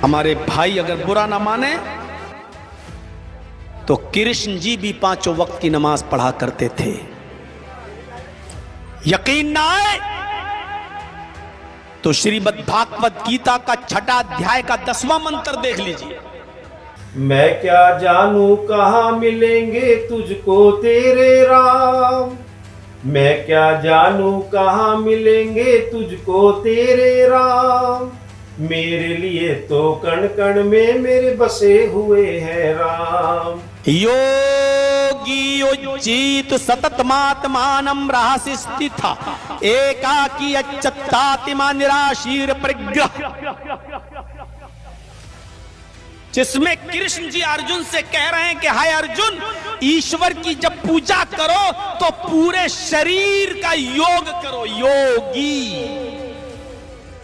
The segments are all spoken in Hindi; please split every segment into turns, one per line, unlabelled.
हमारे भाई अगर बुरा ना माने तो कृष्ण जी भी पांचों वक्त की नमाज पढ़ा करते थे। यकीन ना आए तो श्रीमद् भागवत गीता का छठा अध्याय का 10वां मंत्र देख लीजिए।
मैं क्या जानूं कहाँ मिलेंगे तुझको तेरे राम। मैं क्या जानूं कहाँ मिलेंगे तुझको तेरे राम। मेरे लिए तो कण कण में मेरे बसे हुए हैं राम।
योगी उज्जीत सततमात्मानं रहसि स्थिता एकाकी अच्युतात्मा निराशीर परिग्रह। जिसमें कृष्ण जी अर्जुन से कह रहे हैं कि हाय अर्जुन, ईश्वर की जब पूजा करो तो पूरे शरीर का योग करो। योगी,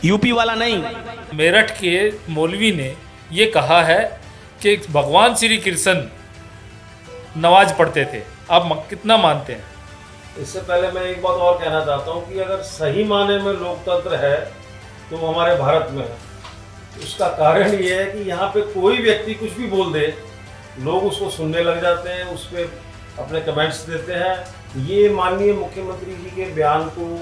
यूपी वाला नहीं।
मेरठ के मौलवी ने ये कहा है कि भगवान श्री कृष्ण नमाज पढ़ते थे। आप कितना मानते हैं?
इससे पहले मैं एक बात और कहना चाहता हूँ कि अगर सही माने में लोकतंत्र है तो वो हमारे भारत में है। उसका कारण ये है कि यहाँ पे कोई व्यक्ति कुछ भी बोल दे, लोग उसको सुनने लग जाते हैं, उस पर अपने कमेंट्स देते हैं। ये माननीय मुख्यमंत्री जी के बयान को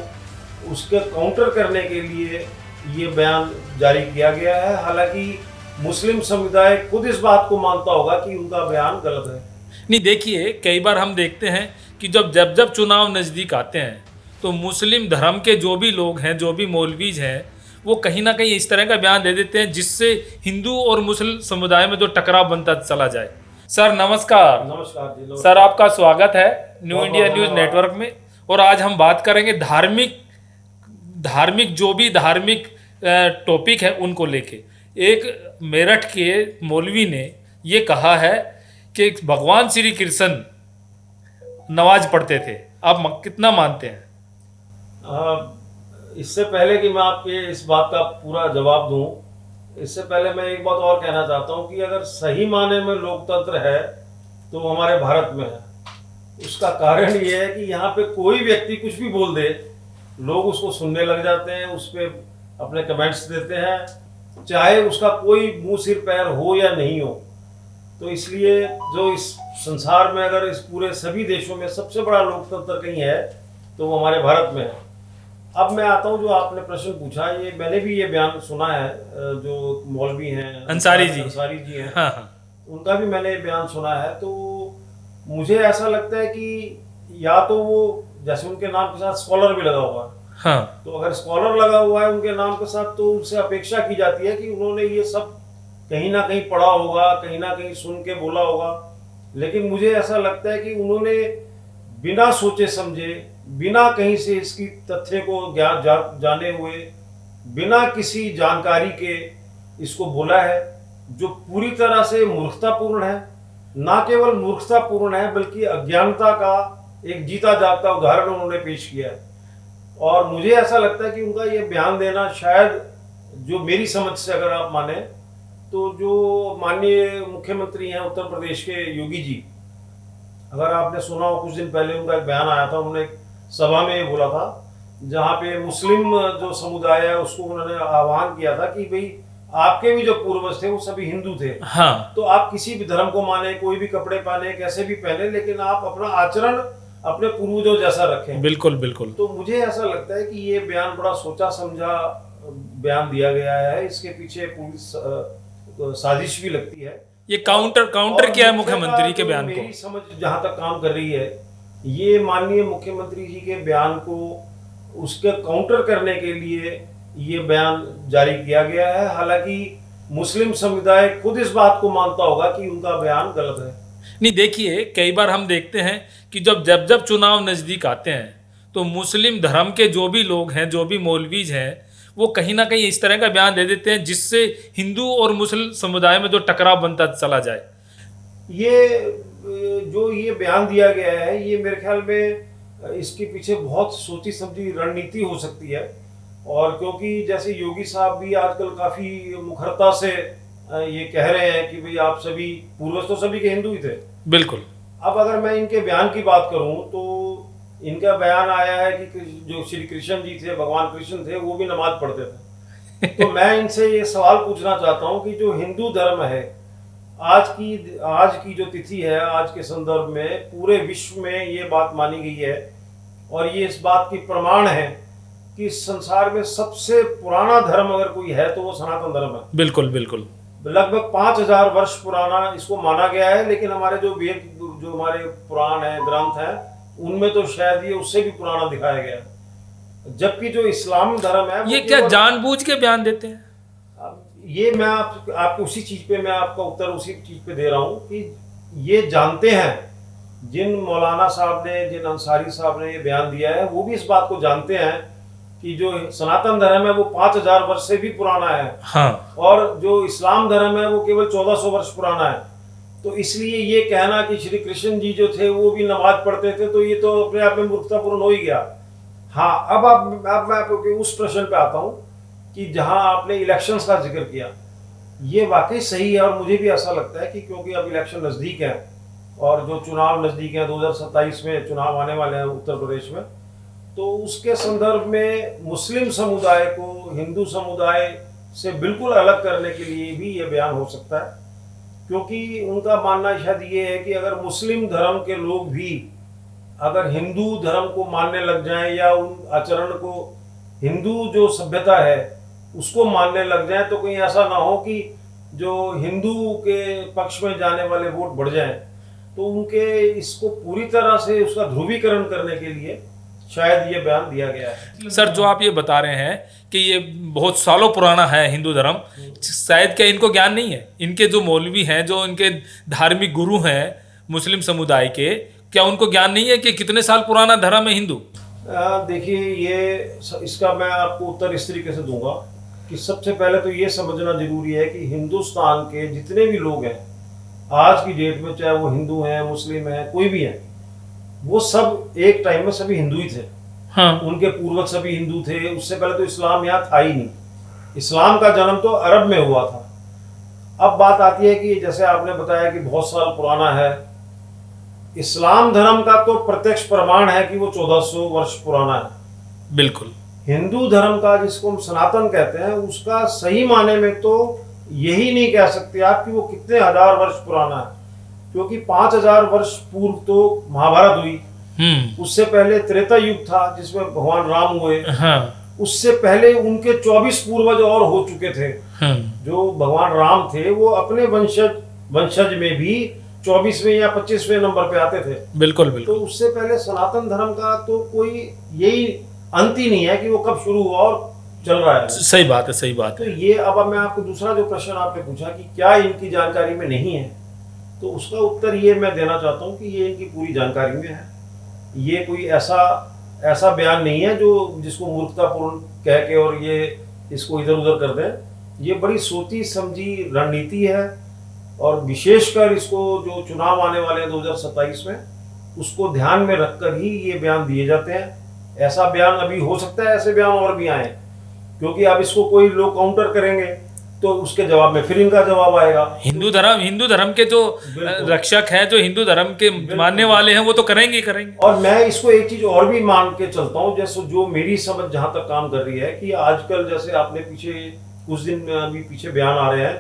उसके काउंटर करने के लिए ये बयान जारी किया गया है। हालांकि मुस्लिम समुदाय खुद इस बात को मानता होगा कि उनका बयान गलत है।
नहीं, देखिए, कई बार हम देखते हैं कि जब चुनाव नज़दीक आते हैं तो मुस्लिम धर्म के जो भी लोग हैं, जो भी मौलवीज हैं, वो कहीं ना कहीं इस तरह का बयान दे देते हैं जिससे हिंदू और मुस्लिम समुदाय में जो टकराव बनता चला जाए। सर नमस्कार।
नमस्कार जी। नमस्कार।
सर आपका स्वागत है न्यू इंडिया न्यूज़ नेटवर्क में। और आज हम बात करेंगे धार्मिक जो भी धार्मिक टॉपिक है उनको लेके। एक मेरठ के मौलवी ने ये कहा है कि भगवान श्री कृष्ण नमाज पढ़ते थे। आप कितना मानते हैं?
इससे पहले कि मैं आपके इस बात का पूरा जवाब दूं, इससे पहले मैं एक बात और कहना चाहता हूं कि अगर सही माने में लोकतंत्र है तो हमारे भारत में है। उसका कारण ये है कि यहाँ पे कोई व्यक्ति कुछ भी बोल दे, लोग उसको सुनने लग जाते हैं, उस पर अपने कमेंट्स देते हैं, चाहे उसका कोई मुंह सिर पैर हो या नहीं हो। तो इसलिए जो इस संसार में अगर इस पूरे सभी देशों में सबसे बड़ा लोकतंत्र कहीं है तो वो हमारे भारत में है। अब मैं आता हूँ जो आपने प्रश्न पूछा, ये मैंने भी ये बयान सुना है, जो मौलवी हैं अंसारी जी हैं।
हाँ हाँ।
उनका भी मैंने बयान सुना है। तो मुझे ऐसा लगता है कि या तो वो जैसे उनके नाम के साथ स्कॉलर भी लगा हुआ है।
हाँ।
तो अगर स्कॉलर लगा हुआ है उनके नाम के साथ तो उनसे अपेक्षा की जाती है कि उन्होंने ये सब कहीं ना कहीं पढ़ा होगा, कहीं ना कहीं सुन के बोला होगा। लेकिन मुझे ऐसा लगता है कि उन्होंने बिना सोचे समझे, बिना कहीं से इसकी तथ्य को जाने हुए, बिना किसी जानकारी के इसको बोला है, जो पूरी तरह से मूर्खतापूर्ण है। ना केवल मूर्खतापूर्ण है बल्कि अज्ञानता का एक जीता जागता उदाहरण उन्होंने पेश किया है। और मुझे ऐसा लगता है कि उनका ये बयान देना शायद, जो मेरी समझ से अगर आप माने, तो जो माननीय मुख्यमंत्री हैं उत्तर प्रदेश के योगी जी, अगर आपने सुना हो कुछ दिन पहले उनका एक बयान आया था, उन्होंने एक सभा में ये बोला था जहाँ पे मुस्लिम जो समुदाय है उसको उन्होंने आह्वान किया था कि भाई आपके भी जो पूर्वज थे वो सभी हिंदू थे।
हाँ।
तो आप किसी भी धर्म को माने, कोई भी कपड़े पहने, कैसे भी पहने, लेकिन आप अपना आचरण अपने पूर्वजों जैसा रखें।
बिल्कुल बिल्कुल।
तो मुझे ऐसा लगता है कि ये बयान बड़ा सोचा समझा बयान दिया गया है। इसके पीछे पूरी साजिश भी लगती है।
ये काउंटर किया है मुख्यमंत्री के बयान को।
मेरी समझ जहां तक काम कर रही है, ये माननीय मुख्यमंत्री जी के बयान को उसके काउंटर करने के लिए ये बयान जारी किया गया है। हालांकि मुस्लिम समुदाय खुद इस बात को मानता होगा कि उनका बयान गलत है।
नहीं, देखिए, कई बार हम देखते हैं कि जब चुनाव नज़दीक आते हैं तो मुस्लिम धर्म के जो भी लोग हैं, जो भी मौलवीज हैं, वो कहीं ना कहीं इस तरह का बयान दे देते हैं जिससे हिंदू और मुस्लिम समुदाय में जो टकराव बनता चला जाए।
ये बयान दिया गया है, ये मेरे ख्याल में इसके पीछे बहुत सोची समझी रणनीति हो सकती है। और क्योंकि जैसे योगी साहब भी आजकल काफ़ी मुखरता से ये कह रहे हैं कि भाई आप सभी पूर्वज तो सभी के हिंदू ही थे।
बिल्कुल।
अब अगर मैं इनके बयान की बात करूं तो इनका बयान आया है कि जो श्री कृष्ण जी थे, भगवान कृष्ण थे, वो भी नमाज पढ़ते थे। तो मैं इनसे ये सवाल पूछना चाहता हूँ कि जो हिंदू धर्म है, आज की जो तिथि है, आज के संदर्भ में पूरे विश्व में ये बात मानी गई है और ये इस बात की प्रमाण है कि संसार में सबसे पुराना धर्म अगर कोई है तो वो सनातन धर्म है।
बिल्कुल बिल्कुल।
लगभग 5000 वर्ष पुराना इसको माना गया है, लेकिन हमारे जो वेद, जो हमारे पुराण है, ग्रंथ हैं, उनमें तो शायद ये उससे भी पुराना दिखाया गया है। जबकि जो इस्लाम धर्म है
ये क्या जानबूझ के बयान देते हैं?
ये मैं आपको उसी चीज पे, मैं आपका उत्तर उसी चीज पे दे रहा हूँ कि ये जानते हैं, जिन मौलाना साहब ने, जिन अंसारी साहब ने ये बयान दिया है, वो भी इस बात को जानते हैं कि जो सनातन धर्म है वो 5000 वर्ष से भी पुराना है।
हाँ।
और जो इस्लाम धर्म है वो केवल 1400 वर्ष पुराना है। तो इसलिए ये कहना कि श्री कृष्ण जी जो थे वो भी नमाज पढ़ते थे, तो ये तो अपने आप में मूर्खतापूर्ण हो ही गया। हाँ, अब मैं आपको उस प्रश्न पे आता हूँ कि जहाँ आपने इलेक्शंस का जिक्र किया, ये वाकई सही है और मुझे भी ऐसा लगता है कि क्योंकि अब इलेक्शन नज़दीक हैं और जो चुनाव नज़दीक हैं, 2027 में चुनाव आने वाले हैं उत्तर प्रदेश में, तो उसके संदर्भ में मुस्लिम समुदाय को हिंदू समुदाय से बिल्कुल अलग करने के लिए भी ये बयान हो सकता है। क्योंकि उनका मानना शायद ये है कि अगर मुस्लिम धर्म के लोग भी अगर हिंदू धर्म को मानने लग जाएं या उन आचरण को, हिंदू जो सभ्यता है उसको मानने लग जाएं, तो कहीं ऐसा ना हो कि जो हिंदू के पक्ष में जाने वाले वोट बढ़ जाएं। तो उनके इसको पूरी तरह से उसका ध्रुवीकरण करने के लिए शायद ये बयान दिया गया है।
सर, जो आप ये बता रहे हैं कि ये बहुत सालों पुराना है हिंदू धर्म, शायद क्या इनको ज्ञान नहीं है? इनके जो मौलवी हैं, जो इनके धार्मिक गुरु हैं मुस्लिम समुदाय के, क्या उनको ज्ञान नहीं है कि कितने साल पुराना धर्म है हिंदू?
देखिए, ये इसका मैं आपको उत्तर इस तरीके से दूंगा कि सबसे पहले तो ये समझना जरूरी है कि हिंदुस्तान के जितने भी लोग हैं आज की डेट में, चाहे वो हिंदू हैं, मुस्लिम हैं, कोई भी है, वो सब एक टाइम में सभी हिंदू ही थे।
हाँ।
उनके पूर्वज सभी हिंदू थे। उससे पहले तो इस्लाम यहाँ था ही नहीं। इस्लाम का जन्म तो अरब में हुआ था। अब बात आती है कि जैसे आपने बताया कि बहुत साल पुराना है, इस्लाम धर्म का तो प्रत्यक्ष प्रमाण है कि वो 1400 वर्ष पुराना है।
बिल्कुल।
हिंदू धर्म का, जिसको हम सनातन कहते हैं, उसका सही माने में तो यही नहीं कह सकते आप कि वो कितने हजार वर्ष पुराना है, क्योंकि 5000 वर्ष पूर्व तो महाभारत हुई। उससे पहले त्रेता युग था जिसमें भगवान राम हुए।
हाँ।
उससे पहले उनके 24 पूर्वज और हो चुके थे। जो भगवान राम थे वो अपने वंशज में भी 24वें या 25वें नंबर पे आते थे।
बिल्कुल बिल्कुल।
तो उससे पहले सनातन धर्म का तो कोई यही अंत ही नहीं है कि वो कब शुरू हुआ और चल रहा है।
सही बात है, सही बात है।
तो ये, अब मैं आपको दूसरा जो प्रश्न आपने पूछा कि क्या इनकी जानकारी में नहीं है, तो उसका उत्तर ये मैं देना चाहता हूँ कि ये इनकी पूरी जानकारी में है। ये कोई ऐसा बयान नहीं है जो जिसको मूर्खतापूर्ण कह के और ये इसको इधर उधर कर दें। ये बड़ी सोची समझी रणनीति है और विशेषकर इसको जो चुनाव आने वाले हैं 2027 में, उसको ध्यान में रखकर ही ये बयान दिए जाते हैं। ऐसा बयान अभी हो सकता है ऐसे बयान और भी आए, क्योंकि अब इसको कोई लोग काउंटर करेंगे तो उसके जवाब में फिर इनका जवाब आएगा। हिंदू
धर्म के जो रक्षक हैं, जो हिंदू धर्म के मानने वाले हैं, वो तो करेंगे।
और मैं इसको एक चीज और भी मान के चलता हूँ, जैसे जो मेरी समझ जहां तक काम कर रही है कि आजकल, जैसे आपने पीछे कुछ दिन अभी पीछे बयान आ रहे हैं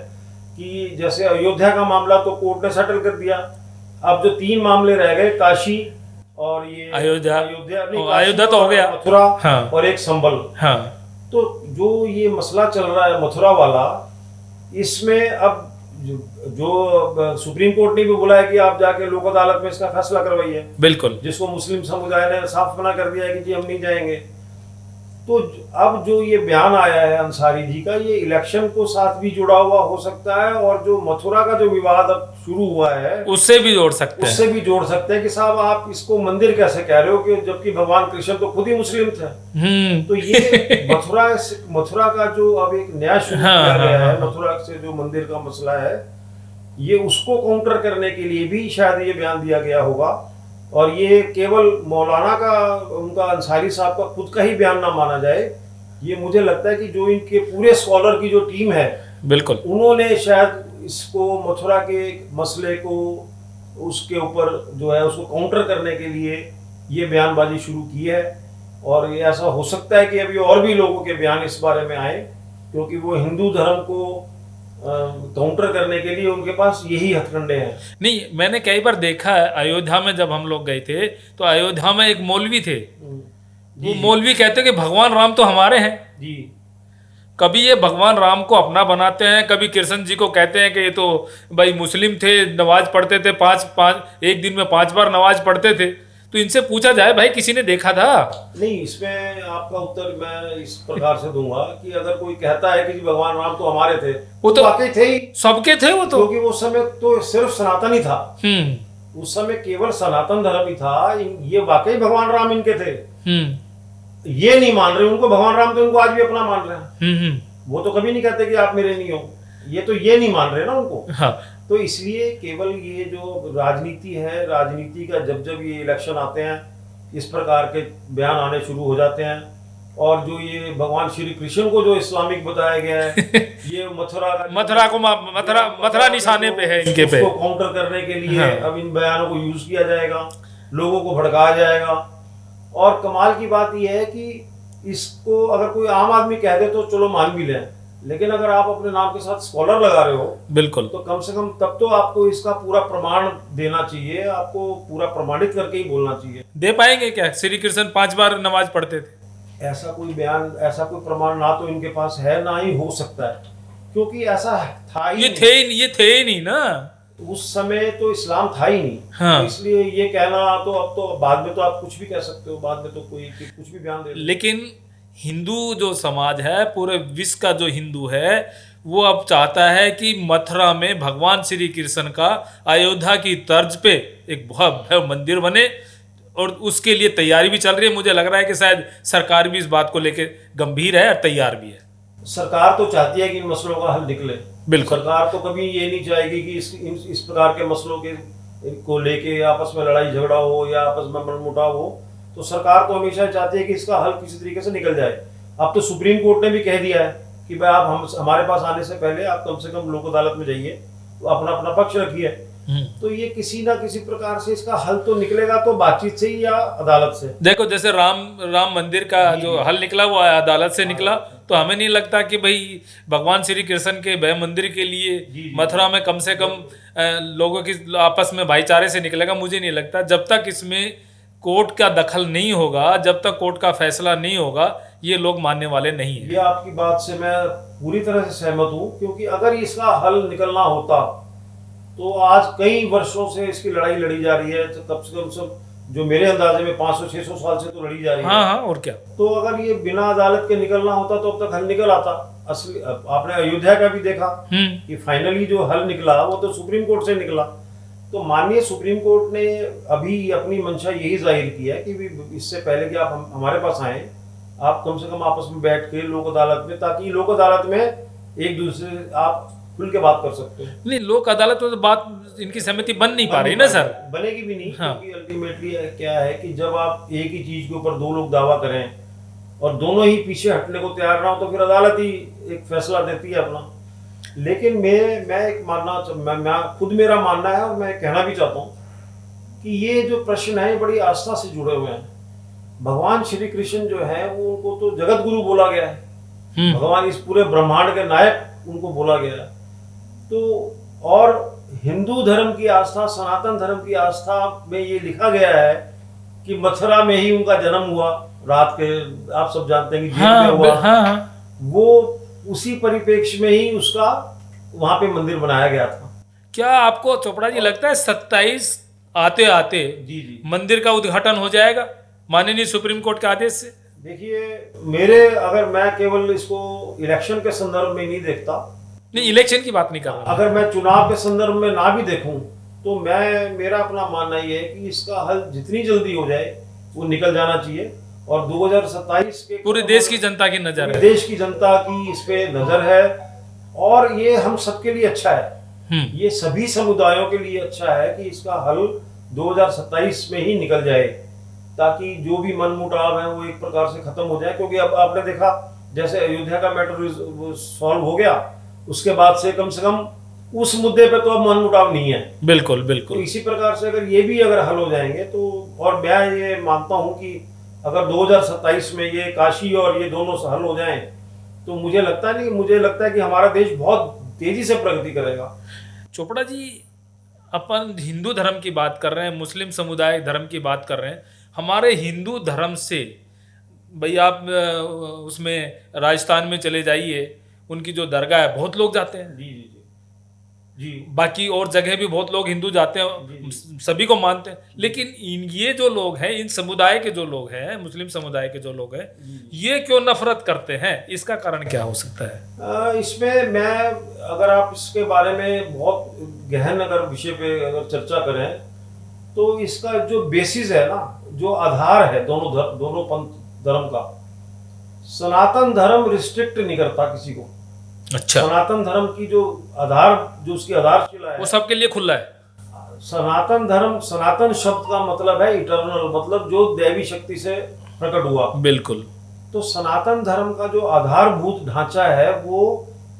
कि जैसे अयोध्या का मामला तो कोर्ट ने सेटल कर दिया। अब जो 3 मामले रह गए, काशी और ये
अयोध्या
तो हो गया, मथुरा।
हाँ।
और एक संबल।
हाँ।
तो जो ये मसला चल रहा है मथुरा वाला, इसमें अब जो सुप्रीम कोर्ट ने भी बोला है कि आप जाके लोक अदालत में इसका फैसला करवाइए।
बिल्कुल।
जिसको मुस्लिम समुदाय ने साफ मना कर दिया है कि जी हम नहीं जाएंगे। तो अब जो ये बयान आया है अंसारी जी का, ये इलेक्शन को साथ भी जुड़ा हुआ हो सकता है, और जो मथुरा का जो विवाद अब शुरू हुआ है
उससे भी जोड़ सकते
हैं कि साहब आप इसको मंदिर कैसे कह रहे हो, कि जबकि भगवान कृष्ण तो खुद ही मुस्लिम थे। तो ये मथुरा का जो अब एक नया शुरू किया गया है, मथुरा से जो मंदिर का मसला है, ये उसको काउंटर करने के लिए भी शायद ये बयान दिया गया होगा। और ये केवल मौलाना का, उनका अंसारी साहब का खुद का ही बयान ना माना जाए। ये मुझे लगता है कि जो इनके पूरे स्कॉलर की जो टीम है,
बिल्कुल,
उन्होंने शायद इसको मथुरा के मसले को, उसके ऊपर जो है उसको काउंटर करने के लिए ये बयानबाजी शुरू की है। और ये ऐसा हो सकता है कि अभी और भी लोगों के बयान इस बारे में आए क्योंकि वो हिंदू धर्म को काउंटर करने के लिए उनके पास यही हथकंडे हैं।
नहीं, मैंने कई बार देखा है अयोध्या में, जब हम लोग गए थे तो अयोध्या में एक मौलवी थे, वो मौलवी कहते कि भगवान राम तो हमारे हैं।
जी।
कभी ये भगवान राम को अपना बनाते हैं, कभी कृष्ण जी को कहते हैं कि ये तो भाई मुस्लिम थे, नमाज पढ़ते थे, एक दिन में 5 बार नमाज पढ़ते थे। तो इनसे पूछा जाए भाई किसी ने देखा था?
नहीं, इसमें आपका उत्तर मैं इस प्रकार से दूंगा कि अगर कोई कहता है कि जी भगवान राम तो हमारे थे,
वो तो
वाकई थे ही,
सबके थे वो तो,
क्योंकि उस समय तो सिर्फ सनातन ही था। उस समय केवल सनातन धर्म ही था। ये वाकई भगवान राम इनके थे। ये नहीं मान रहे उनको भगवान राम, तो उनको आज भी अपना मान रहे हैं। वो तो कभी नहीं कहते कि आप मेरे नहीं हो, ये नहीं मान रहे ना उनको।
हाँ।
तो इसलिए केवल ये जो राजनीति है, राजनीति का जब ये इलेक्शन आते हैं, इस प्रकार के बयान आने शुरू हो जाते हैं। और जो ये भगवान श्री कृष्ण को जो इस्लामिक बताया गया है, ये
मथुरा निशाने पे है इनके पे,
उसको काउंटर करने के लिए
हाँ।
अब इन बयानों को यूज किया जाएगा, लोगों को भड़काया जाएगा। और कमाल की बात यह है कि इसको अगर कोई आम आदमी कह दे तो चलो मान भी लें, लेकिन अगर आप अपने नाम के साथ स्कॉलर लगा रहे हो,
बिल्कुल,
तो कम से कम तब तो आपको इसका पूरा प्रमाण देना चाहिए, आपको पूरा प्रमाणित करके ही बोलना चाहिए।
दे पाएंगे क्या? श्री कृष्ण 5 बार नमाज पढ़ते थे,
ऐसा कोई बयान, ऐसा कोई प्रमाण ना तो इनके पास है, ना ही हो सकता है, क्योंकि ऐसा था ही
ये थे ही नहीं ना।
उस समय तो इस्लाम था ही नहीं।
हाँ।
तो इसलिए ये कहना तो अब तो बाद में तो आप कुछ भी कह सकते हो, बाद में तो कोई कुछ भी बयान दे।
लेकिन हिंदू जो समाज है, पूरे विश्व का जो हिंदू है, वो अब चाहता है कि मथुरा में भगवान श्री कृष्ण का अयोध्या की तर्ज पे एक भव्य मंदिर बने, और उसके लिए तैयारी भी चल रही है। मुझे लग रहा है कि शायद सरकार भी इस बात को लेकर गंभीर है और तैयार भी है।
सरकार तो चाहती है कि इन मसलों का हल निकले।
बिल्कुल।
सरकार तो कभी ये नहीं चाहेगी कि इस प्रकार के मसलों को लेके आपस में लड़ाई झगड़ा हो या आपस में मनमुटाव हो। तो सरकार तो हमेशा चाहती है कि इसका हल किसी तरीके से निकल जाए। अब तो सुप्रीम कोर्ट ने भी कह दिया है कि भाई आप हमारे पास आने से पहले आप कम से कम लोक अदालत में जाइए, तो अपना अपना पक्ष रखिए। तो ये किसी ना किसी प्रकार से इसका हल तो निकलेगा, तो बातचीत से ही या अदालत से।
देखो, जैसे राम मंदिर का जो हल निकला वो अदालत से निकला, तो हमें नहीं लगता कि भाई भगवान श्री कृष्ण के भय मंदिर के लिए मथुरा में कम से कम लोगों की आपस में भाईचारे से निकलेगा। मुझे नहीं लगता। जब तक इसमें कोर्ट का दखल नहीं होगा, जब तक कोर्ट का फैसला नहीं होगा, ये लोग मानने वाले नहीं है।
ये आपकी बात से मैं पूरी तरह से सहमत हूँ, क्योंकि अगर इसका हल निकलना होता तो आज कई वर्षों से इसकी लड़ाई लड़ी जा रही है, तो कम से कम सब जो मेरे अंदाजे में 500-600 साल से तो लड़ी जा रही है।
हाँ, और क्या।
तो अगर ये बिना अदालत के निकलना होता तो अब तक हल निकल आता। असली आपने अयोध्या का भी देखा कि फाइनली जो हल निकला वो तो सुप्रीम कोर्ट से निकला। तो माननीय सुप्रीम कोर्ट ने अभी अपनी मंशा यही जाहिर की है कि इससे पहले कि आप हमारे पास आए, आप कम से कम आपस में बैठ के लोक अदालत में, ताकि लोक अदालत में एक दूसरे आप खुल के बात कर सकते हैं।
नहीं, लोक अदालत में तो बात इनकी सहमति बन नहीं पा रही ना सर।
बनेगी भी नहीं।
हाँ।
क्योंकि अल्टीमेटली क्या है कि जब आप एक ही चीज के ऊपर 2 लोग दावा करें और दोनों ही पीछे हटने को तैयार ना हो, तो फिर अदालत ही एक फैसला देती है अपना। लेकिन मैं खुद मेरा मानना है, और मैं कहना भी चाहता हूँ कि ये जो प्रश्न है बड़ी आस्था से जुड़े हुए हैं। भगवान श्री कृष्ण जो है वो उनको तो जगत गुरु बोला गया है, भगवान इस पूरे ब्रह्मांड के नायक उनको बोला गया है। तो और हिंदू धर्म की आस्था, सनातन धर्म की आस्था में ये लिखा गया है कि मथुरा में ही उनका जन्म हुआ, रात के आप सब जानते हैं कि जेल में हुआ।
हाँ।
वो उसी परिप्रेक्ष्य में ही उसका वहां पे मंदिर बनाया गया था।
क्या आपको चोपड़ा जी लगता है 27 आते आते
जी
मंदिर का उद्घाटन हो जाएगा माननीय सुप्रीम कोर्ट के आदेश से?
देखिए, अगर मैं केवल इसको इलेक्शन के संदर्भ में नहीं देखता,
नहीं, इलेक्शन की बात नहीं कर रहा,
अगर मैं चुनाव के संदर्भ में ना भी देखूं, तो मेरा अपना मानना ये है कि इसका हल जितनी जल्दी हो जाए वो निकल जाना चाहिए। और 2027 के
पूरे देश की जनता की नजर है,
देश की जनता की इस पे नजर है, और ये हम सबके लिए अच्छा है। ये सभी समुदायों के लिए अच्छा है कि इसका हल 2027 में ही निकल जाए, ताकि जो भी मनमुटाव है वो एक प्रकार से खत्म हो जाए। क्योंकि अब आपने देखा जैसे अयोध्या का मैटर सॉल्व हो गया, उसके बाद से कम उस मुद्दे पे तो अब मनमुटाव नहीं है।
बिल्कुल।
तो इसी प्रकार से अगर हल हो जाएंगे तो, और मैं ये मानता हूं कि अगर 2027 में ये काशी और ये दोनों हल हो जाएं तो मुझे लगता नहीं, मुझे लगता है कि हमारा देश बहुत तेजी से प्रगति करेगा।
चोपड़ा जी, अपन हिंदू धर्म की बात कर रहे हैं, मुस्लिम समुदाय धर्म की बात कर रहे हैं। हमारे हिंदू धर्म से भाई आप उसमें राजस्थान में चले जाइए, उनकी जो दरगाह है बहुत लोग जाते हैं।
जी जी जी जी।
बाकी और जगह भी बहुत लोग हिंदू जाते हैं, सभी को मानते हैं। लेकिन ये जो लोग हैं, इन समुदाय के जो लोग हैं, मुस्लिम समुदाय के जो लोग हैं, ये क्यों नफरत करते हैं? इसका कारण क्या हो सकता है?
इसमें मैं, अगर आप इसके बारे में बहुत गहन अगर विषय पे अगर चर्चा करें, तो इसका जो बेसिस है ना, जो आधार है दोनों पंथ धर्म का, सनातन धर्म रिस्ट्रिक्ट नहीं करता किसी को।
अच्छा।
सनातन धर्म की जो उसकी आधारशिला है
वो सबके लिए खुला है।
सनातन धर्म, सनातन शब्द का मतलब है इटर्नल, मतलब जो दैवी शक्ति से प्रकट हुआ।
बिल्कुल।
तो सनातन धर्म का जो आधारभूत ढांचा है वो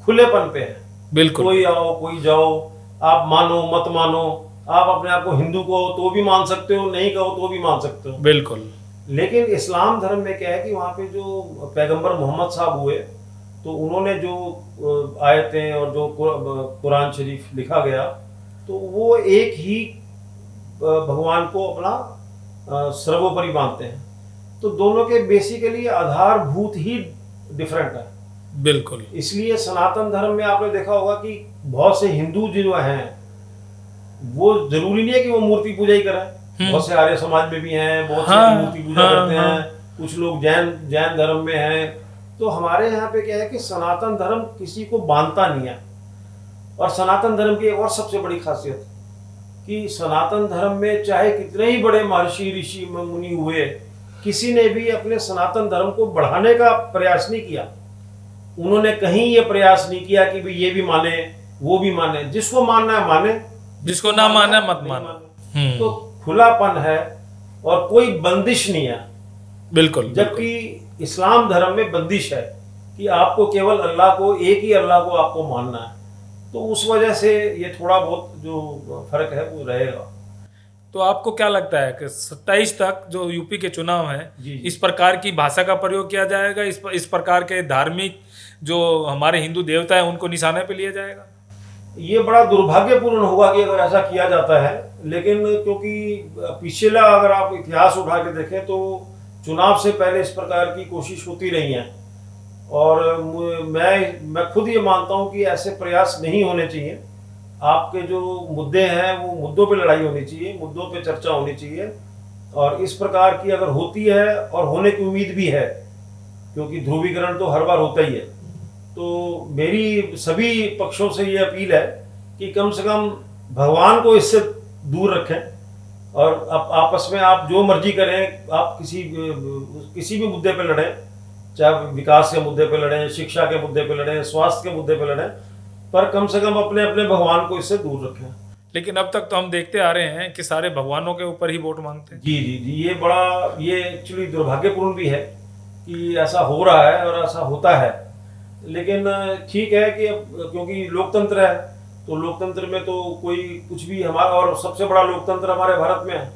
खुलेपन पे है।
बिल्कुल।
कोई आओ कोई जाओ, आप मानो मत मानो, आप अपने आप को हिंदू कहो तो भी मान सकते हो, नहीं कहो तो भी मान सकते हो।
बिल्कुल।
लेकिन इस्लाम धर्म में क्या है कि वहाँ पे जो पैगंबर मोहम्मद साहब हुए, तो उन्होंने जो आयतें और जो कुरान शरीफ लिखा गया, तो वो एक ही भगवान को अपना सर्वोपरि मानते हैं। तो दोनों के बेसिकली आधारभूत ही डिफरेंट है।
बिल्कुल।
इसलिए सनातन धर्म में आपने देखा होगा कि बहुत से हिंदू जो हैं, वो जरूरी नहीं है कि वो मूर्ति पूजा ही करें। बहुत से आर्य समाज में भी हैं, बहुत से मूर्ति पूजा करते हैं, कुछ लोग जैन धर्म में हैं। तो हमारे यहाँ पे क्या है कि सनातन धर्म किसी को बांधता नहीं है। और सनातन धर्म की एक और सबसे बड़ी खासियत कि सनातन धर्म में चाहे कितने ही बड़े महर्षि ऋषि मुनि हुए, किसी ने भी अपने सनातन धर्म को बढ़ाने का प्रयास नहीं किया। उन्होंने कहीं ये प्रयास नहीं किया कि भाई ये भी माने वो भी माने, जिसको मानना है माने,
जिसको ना माने मत माने।
तो खुलापन है और कोई बंदिश नहीं है।
बिल्कुल।
जबकि इस्लाम धर्म में बंदिश है कि आपको केवल अल्लाह को, एक ही अल्लाह को आपको मानना है। तो उस वजह से ये थोड़ा बहुत जो फर्क है वो रहेगा।
तो आपको क्या लगता है कि 27 तक जो यूपी के चुनाव हैं, इस प्रकार की भाषा का प्रयोग किया जाएगा? इस प्रकार के धार्मिक जो हमारे हिंदू देवता है उनको निशाने पे लिया जाएगा?
ये बड़ा दुर्भाग्यपूर्ण होगा कि अगर ऐसा किया जाता है। लेकिन क्योंकि पिछला अगर आप इतिहास उठा के देखें तो चुनाव से पहले इस प्रकार की कोशिश होती रही है। और मैं खुद ये मानता हूँ कि ऐसे प्रयास नहीं होने चाहिए। आपके जो मुद्दे हैं वो मुद्दों पे लड़ाई होनी चाहिए, मुद्दों पे चर्चा होनी चाहिए। और इस प्रकार की अगर होती है, और होने की उम्मीद भी है, क्योंकि ध्रुवीकरण तो हर बार होता ही है, तो मेरी सभी पक्षों से ये अपील है कि कम से कम भगवान को इससे दूर रखें। और आपस में आप जो मर्जी करें, आप किसी भी मुद्दे पे लड़ें, चाहे विकास के मुद्दे पे लड़ें, शिक्षा के मुद्दे पे लड़ें, स्वास्थ्य के मुद्दे पे लड़ें, पर कम से कम अपने अपने भगवान को इससे दूर रखें।
लेकिन अब तक तो हम देखते आ रहे हैं कि सारे भगवानों के ऊपर ही वोट मांगते हैं।
जी जी जी, ये एक्चुअली दुर्भाग्यपूर्ण भी है कि ऐसा हो रहा है और ऐसा होता है। लेकिन ठीक है कि अब क्योंकि लोकतंत्र है, तो लोकतंत्र में तो कोई कुछ भी, हमारा और सबसे बड़ा लोकतंत्र हमारे भारत में है।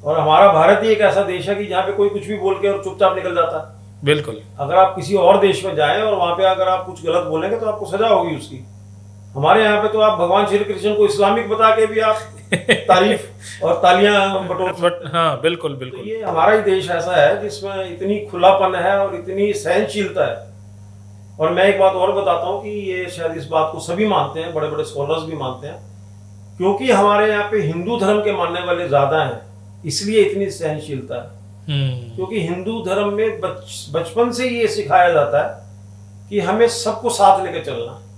और हमारा भारत ही एक ऐसा देश है कि जहाँ पे कोई कुछ भी बोल के और चुपचाप निकल जाता है।
बिल्कुल।
अगर आप किसी और देश में जाएं और वहाँ पे अगर आप कुछ गलत बोलेंगे तो आपको सजा होगी उसकी। हमारे यहाँ पे तो आप भगवान श्री कृष्ण को इस्लामिक बता के भी आप तारीफ और तालियां बटोर।
हाँ बिल्कुल बिल्कुल।
तो ये हमारा ही देश ऐसा है जिसमें इतनी खुलापन है और इतनी सहनशीलता है। और मैं एक बात और बताता हूँ कि ये शायद इस बात को सभी मानते हैं, बड़े बड़े स्कॉलर्स भी मानते हैं, क्योंकि हमारे यहाँ पे हिंदू धर्म के मानने वाले ज्यादा हैं, इसलिए इतनी सहनशीलता है। क्योंकि हिंदू धर्म में बचपन से ये सिखाया जाता है कि हमें सबको साथ लेकर चलना है।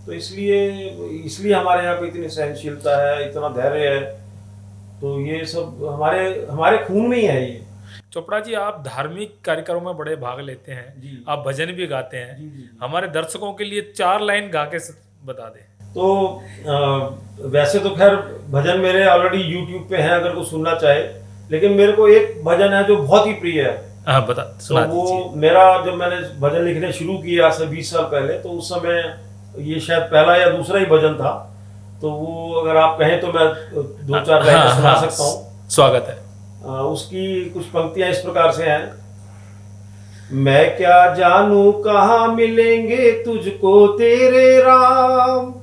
तो इसलिए हमारे यहाँ पे इतनी सहनशीलता है, इतना धैर्य है। तो ये सब हमारे खून में ही है। ये
चोपड़ा जी, आप धार्मिक कार्यक्रमों में बड़े भाग लेते हैं, आप भजन भी गाते हैं।
जी।
हमारे दर्शकों के लिए 4 लाइन गा के बता दें।
तो वैसे तो खैर भजन मेरे ऑलरेडी YouTube पे हैं अगर कोई सुनना चाहे, लेकिन मेरे को एक भजन है जो बहुत ही प्रिय है।
हाँ बता।
तो वो मेरा, जब मैंने भजन लिखने शुरू किया आज से 20 साल पहले, तो उस समय ये शायद पहला या दूसरा ही भजन था। तो वो अगर आप कहें तो मैं 2-4 लाइन सुना सकता हूँ।
स्वागत है।
उसकी कुछ पंक्तियां इस प्रकार से हैं। मैं क्या जानूं कहाँ मिलेंगे तुझको तेरे राम।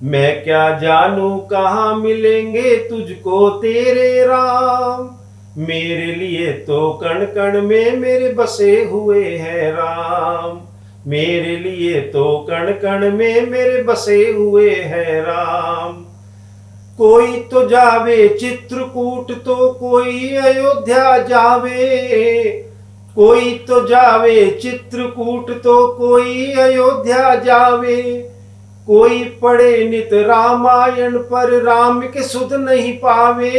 मैं क्या जानूं कहाँ मिलेंगे तुझको तेरे राम। मेरे लिए तो कण कण में मेरे बसे हुए हैं राम। मेरे लिए तो कण कण में मेरे बसे हुए हैं राम। कोई तो जावे चित्रकूट तो कोई अयोध्या जावे। कोई तो जावे चित्रकूट तो कोई अयोध्या जावे। कोई पढ़े नित रामायण पर राम के सुध नहीं पावे।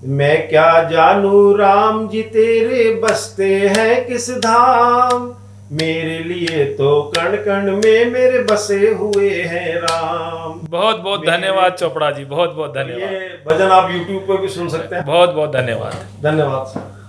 मैं क्या जानू राम जी तेरे बसते हैं किस धाम। मेरे लिए तो कण कण में मेरे बसे हुए हैं राम।
बहुत बहुत धन्यवाद चोपड़ा जी, बहुत बहुत धन्यवाद।
ये भजन आप YouTube पे भी सुन सकते हैं।
बहुत बहुत धन्यवाद।
धन्यवाद सर।